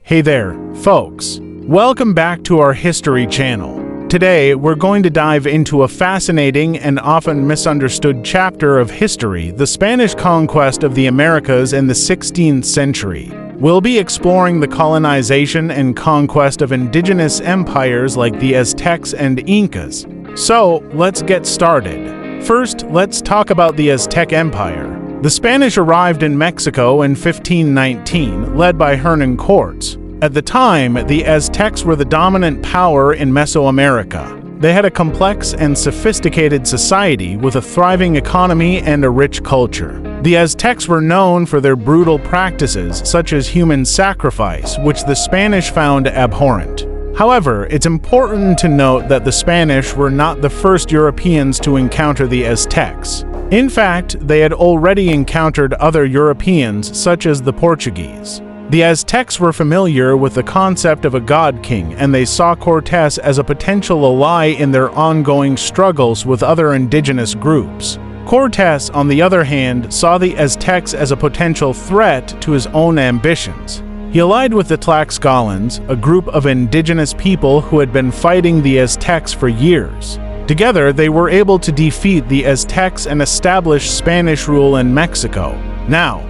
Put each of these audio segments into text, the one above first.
Hey there, folks. Welcome back to our history channel. Today, we're going to dive into a fascinating and often misunderstood chapter of history, the Spanish conquest of the Americas in the 16th century. We'll be exploring the colonization and conquest of indigenous empires like the Aztecs and Incas. So, let's get started. First, let's talk about the Aztec Empire. The Spanish arrived in Mexico in 1519, led by Hernán Cortés. At the time, the Aztecs were the dominant power in Mesoamerica. They had a complex and sophisticated society with a thriving economy and a rich culture. The Aztecs were known for their brutal practices, such as human sacrifice, which the Spanish found abhorrent. However, it's important to note that the Spanish were not the first Europeans to encounter the Aztecs. In fact, they had already encountered other Europeans, such as the Portuguese. The Aztecs were familiar with the concept of a god king, and they saw Cortés as a potential ally in their ongoing struggles with other indigenous groups. Cortés, on the other hand, saw the Aztecs as a potential threat to his own ambitions. He allied with the Tlaxcalans, a group of indigenous people who had been fighting the Aztecs for years. Together, they were able to defeat the Aztecs and establish Spanish rule in Mexico. Now,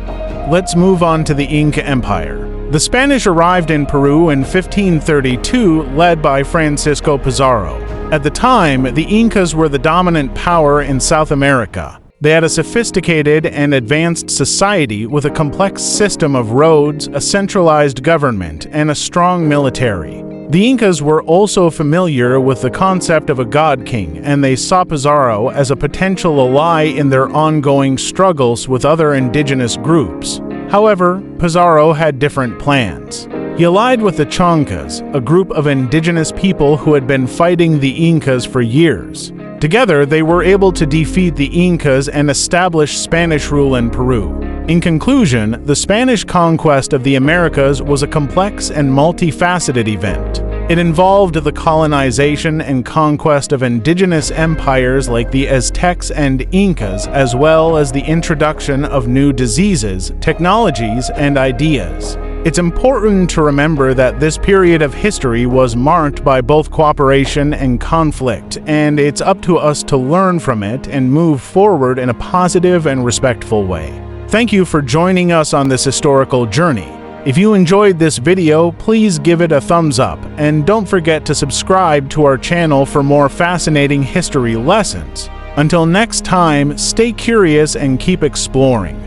let's move on to the Inca Empire. The Spanish arrived in Peru in 1532, led by Francisco Pizarro. At the time, the Incas were the dominant power in South America. They had a sophisticated and advanced society with a complex system of roads, a centralized government, and a strong military. The Incas were also familiar with the concept of a god king, and they saw Pizarro as a potential ally in their ongoing struggles with other indigenous groups. However, Pizarro had different plans. He allied with the Chancas, a group of indigenous people who had been fighting the Incas for years. Together, they were able to defeat the Incas and establish Spanish rule in Peru. In conclusion, the Spanish conquest of the Americas was a complex and multifaceted event. It involved the colonization and conquest of indigenous empires like the Aztecs and Incas, as well as the introduction of new diseases, technologies, and ideas. It's important to remember that this period of history was marked by both cooperation and conflict, and it's up to us to learn from it and move forward in a positive and respectful way. Thank you for joining us on this historical journey. If you enjoyed this video, please give it a thumbs up, and don't forget to subscribe to our channel for more fascinating history lessons. Until next time, stay curious and keep exploring.